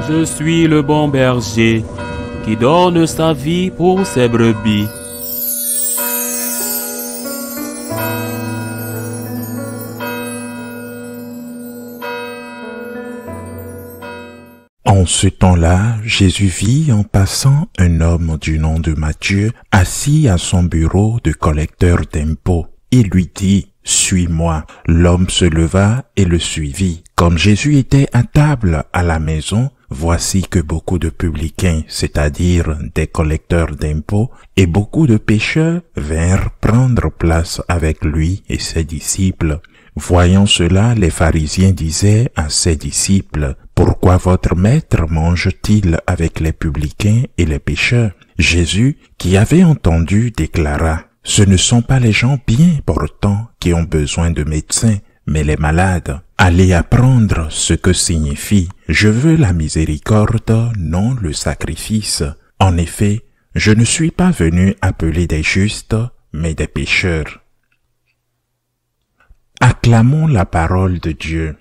Je suis le bon berger qui donne sa vie pour ses brebis. En ce temps-là, Jésus vit en passant un homme du nom de Matthieu assis à son bureau de collecteur d'impôts. Il lui dit, « Suis-moi ». L'homme se leva et le suivit. Comme Jésus était à table à la maison, voici que beaucoup de publicains, c'est-à-dire des collecteurs d'impôts, et beaucoup de pécheurs vinrent prendre place avec lui et ses disciples. Voyant cela, les pharisiens disaient à ses disciples, « Pourquoi votre maître mange-t-il avec les publicains et les pécheurs ?» Jésus, qui avait entendu, déclara, « Ce ne sont pas les gens bien portants qui ont besoin de médecins, mais les malades. Allez apprendre ce que signifie « Je veux la miséricorde, non le sacrifice ». En effet, je ne suis pas venu appeler des justes, mais des pécheurs. Acclamons la parole de Dieu.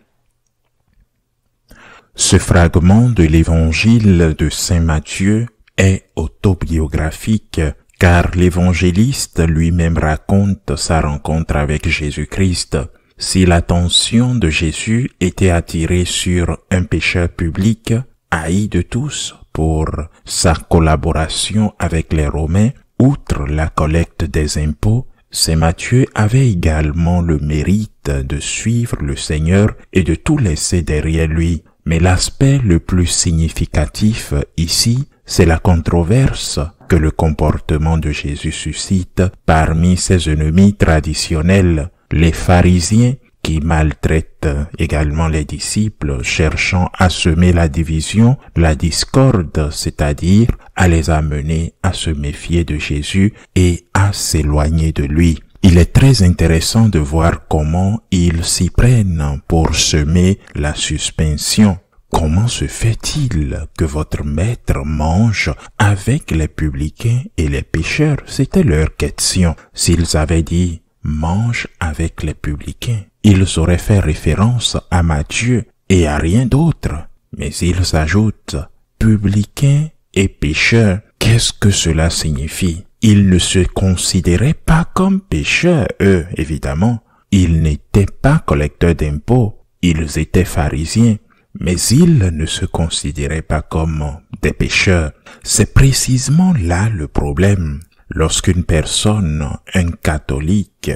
Ce fragment de l'évangile de Saint Matthieu est autobiographique, car l'évangéliste lui-même raconte sa rencontre avec Jésus-Christ. Si l'attention de Jésus était attirée sur un pécheur public, haï de tous pour sa collaboration avec les Romains, outre la collecte des impôts, Saint Matthieu avait également le mérite de suivre le Seigneur et de tout laisser derrière lui. Mais l'aspect le plus significatif ici, c'est la controverse que le comportement de Jésus suscite parmi ses ennemis traditionnels, les pharisiens, qui maltraitent également les disciples, cherchant à semer la division, la discorde, c'est-à-dire à les amener à se méfier de Jésus et à s'éloigner de lui. Il est très intéressant de voir comment ils s'y prennent pour semer la suspension. Comment se fait-il que votre maître mange avec les publicains et les pécheurs? C'était leur question. S'ils avaient dit « mange avec les publicains », ils auraient fait référence à Matthieu et à rien d'autre. Mais ils ajoutent « publicains et pécheurs ». Qu'est-ce que cela signifie? Ils ne se considéraient pas comme pécheurs, eux, évidemment. Ils n'étaient pas collecteurs d'impôts, ils étaient pharisiens. Mais ils ne se considéraient pas comme des pécheurs. C'est précisément là le problème. Lorsqu'une personne, un catholique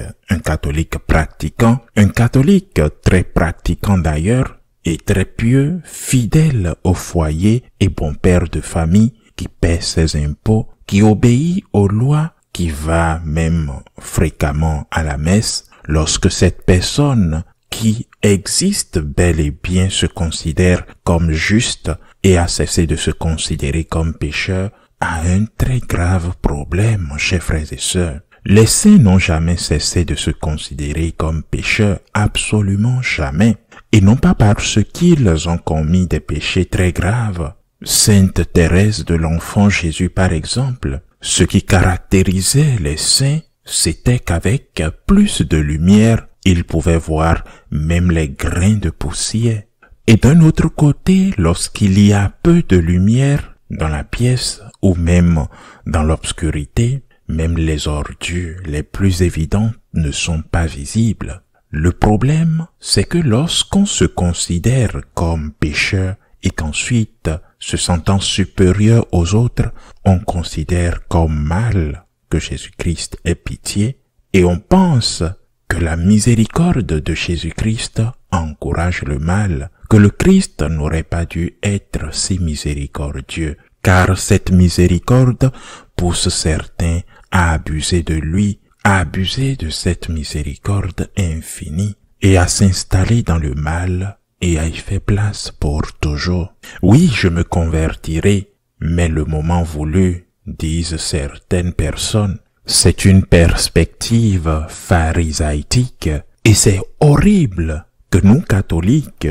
pratiquant, un catholique très pratiquant d'ailleurs, et très pieux, fidèle au foyer et bon père de famille, qui paie ses impôts, qui obéit aux lois, qui va même fréquemment à la messe, lorsque cette personne qui existe bel et bien se considère comme juste et a cessé de se considérer comme pécheur, a un très grave problème, chers frères et sœurs. Les saints n'ont jamais cessé de se considérer comme pécheurs, absolument jamais, et non pas parce qu'ils ont commis des péchés très graves. Sainte Thérèse de l'Enfant Jésus, par exemple, ce qui caractérisait les saints, c'était qu'avec plus de lumière, ils pouvaient voir même les grains de poussière. Et d'un autre côté, lorsqu'il y a peu de lumière dans la pièce ou même dans l'obscurité, même les ordures les plus évidentes ne sont pas visibles. Le problème, c'est que lorsqu'on se considère comme pécheur et qu'ensuite, se sentant supérieur aux autres, on considère comme mal que Jésus-Christ ait pitié et on pense que la miséricorde de Jésus-Christ encourage le mal, que le Christ n'aurait pas dû être si miséricordieux, car cette miséricorde pousse certains à abuser de lui, à abuser de cette miséricorde infinie et à s'installer dans le mal et à y faire place pour toujours. Oui, je me convertirai, mais le moment voulu, disent certaines personnes, c'est une perspective pharisaïtique et c'est horrible que nous catholiques,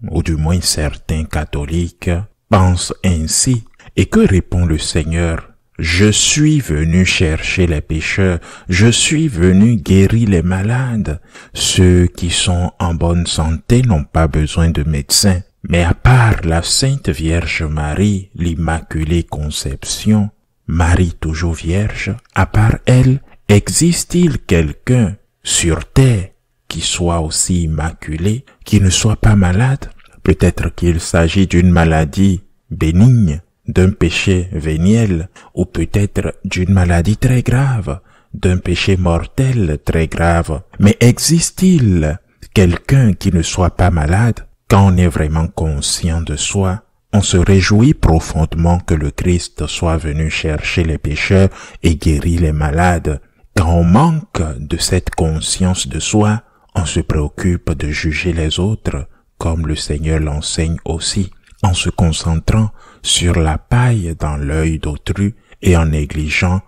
ou du moins certains catholiques, pensent ainsi. Et que répond le Seigneur? Je suis venu chercher les pécheurs, je suis venu guérir les malades. Ceux qui sont en bonne santé n'ont pas besoin de médecins. Mais à part la Sainte Vierge Marie, l'Immaculée Conception, Marie toujours vierge, à part elle, existe-t-il quelqu'un sur terre qui soit aussi immaculé, qui ne soit pas malade? Peut-être qu'il s'agit d'une maladie bénigne, d'un péché véniel, ou peut-être d'une maladie très grave, d'un péché mortel très grave. Mais existe-t-il quelqu'un qui ne soit pas malade? Quand on est vraiment conscient de soi, on se réjouit profondément que le Christ soit venu chercher les pécheurs et guérir les malades. Quand on manque de cette conscience de soi, on se préoccupe de juger les autres, comme le Seigneur l'enseigne aussi, en se concentrant sur la paille dans l'œil d'autrui et en négligeant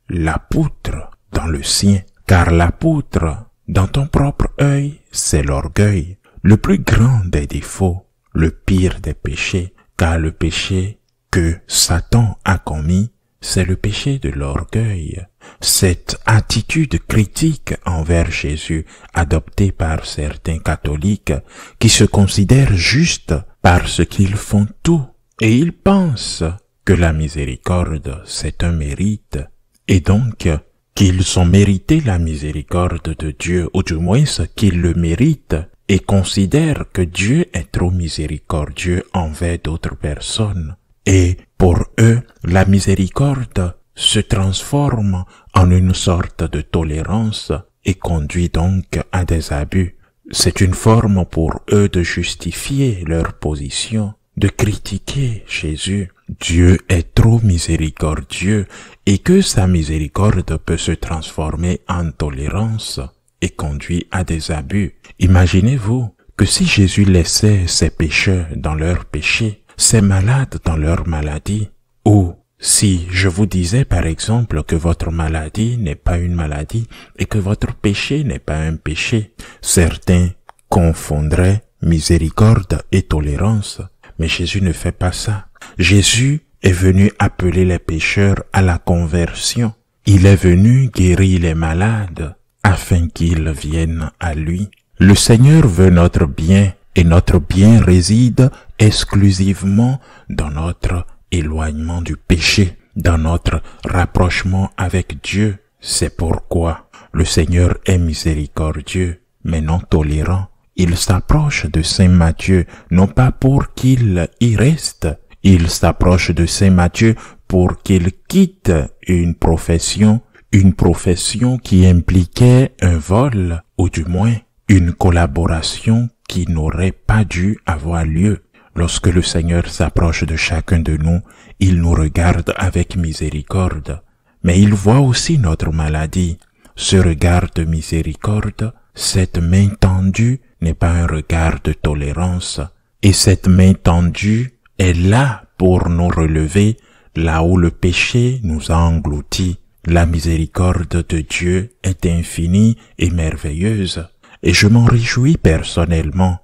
la poutre dans le sien. Car la poutre dans ton propre œil, c'est l'orgueil, le plus grand des défauts, le pire des péchés, car le péché que Satan a commis, c'est le péché de l'orgueil. Cette attitude critique envers Jésus adoptée par certains catholiques qui se considèrent justes parce qu'ils font tout et ils pensent que la miséricorde c'est un mérite et donc qu'ils ont mérité la miséricorde de Dieu ou du moins qu'ils le méritent et considèrent que Dieu est trop miséricordieux envers d'autres personnes. Et pour eux, la miséricorde se transforme en une sorte de tolérance et conduit donc à des abus. C'est une forme pour eux de justifier leur position, de critiquer Jésus. Dieu est trop miséricordieux et que sa miséricorde peut se transformer en tolérance et conduit à des abus. Imaginez-vous que si Jésus laissait ses pécheurs dans leurs péchés, ses malades dans leur maladie, ou si je vous disais par exemple que votre maladie n'est pas une maladie et que votre péché n'est pas un péché, certains confondraient miséricorde et tolérance, mais Jésus ne fait pas ça. Jésus est venu appeler les pécheurs à la conversion. Il est venu guérir les malades afin qu'ils viennent à lui. Le Seigneur veut notre bien et notre bien réside exclusivement dans notre éloignement du péché, dans notre rapprochement avec Dieu. C'est pourquoi le Seigneur est miséricordieux, mais non tolérant. Il s'approche de Saint Matthieu, non pas pour qu'il y reste, il s'approche de Saint Matthieu pour qu'il quitte une profession qui impliquait un vol, ou du moins une collaboration qui n'aurait pas dû avoir lieu. Lorsque le Seigneur s'approche de chacun de nous, il nous regarde avec miséricorde, mais il voit aussi notre maladie. Ce regard de miséricorde, cette main tendue n'est pas un regard de tolérance, et cette main tendue est là pour nous relever là où le péché nous a engloutis. La miséricorde de Dieu est infinie et merveilleuse, et je m'en réjouis personnellement,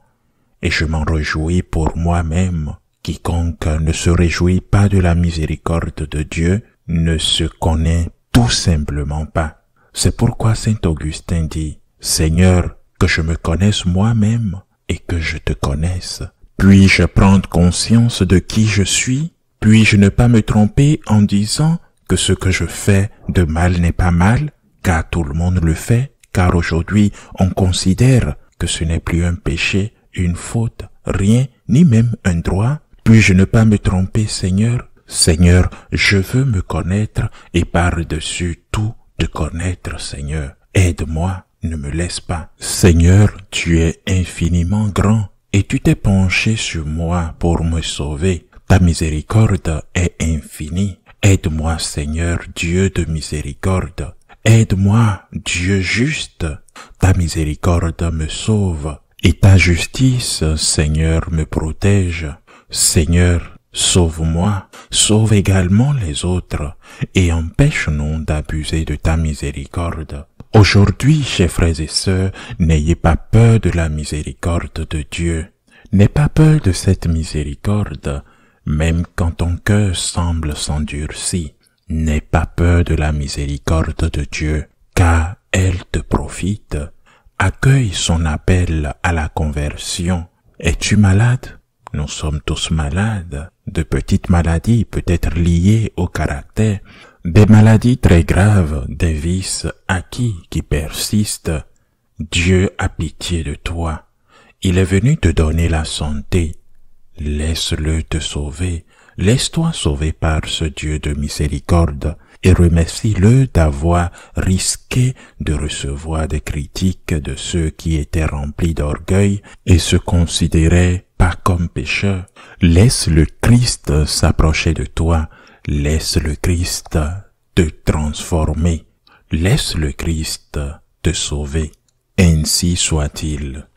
et je m'en réjouis pour moi-même. Quiconque ne se réjouit pas de la miséricorde de Dieu ne se connaît tout simplement pas. C'est pourquoi saint Augustin dit, « Seigneur, que je me connaisse moi-même et que je te connaisse. Puis-je prendre conscience de qui je suis? Puis-je ne pas me tromper en disant que ce que je fais de mal n'est pas mal, car tout le monde le fait, car aujourd'hui on considère que ce n'est plus un péché, une faute, rien, ni même un droit? Puis-je ne pas me tromper, Seigneur? Seigneur, je veux me connaître et par-dessus tout te connaître, Seigneur. Aide-moi, ne me laisse pas. Seigneur, tu es infiniment grand et tu t'es penché sur moi pour me sauver. Ta miséricorde est infinie. Aide-moi, Seigneur, Dieu de miséricorde. Aide-moi, Dieu juste. Ta miséricorde me sauve et ta justice, Seigneur, me protège. Seigneur, sauve-moi, sauve également les autres et empêche-nous d'abuser de ta miséricorde. Aujourd'hui, chers frères et sœurs, n'ayez pas peur de la miséricorde de Dieu. N'aie pas peur de cette miséricorde, même quand ton cœur semble s'endurcir. N'aie pas peur de la miséricorde de Dieu, car elle te profite. Accueille son appel à la conversion. Es-tu malade? Nous sommes tous malades, de petites maladies peut-être liées au caractère, des maladies très graves, des vices acquis qui persistent. Dieu a pitié de toi. Il est venu te donner la santé. Laisse-le te sauver. Laisse-toi sauver par ce Dieu de miséricorde et remercie-le d'avoir risqué de recevoir des critiques de ceux qui étaient remplis d'orgueil et se considéraient pas comme pécheurs. Laisse le Christ s'approcher de toi. Laisse le Christ te transformer. Laisse le Christ te sauver. Ainsi soit-il.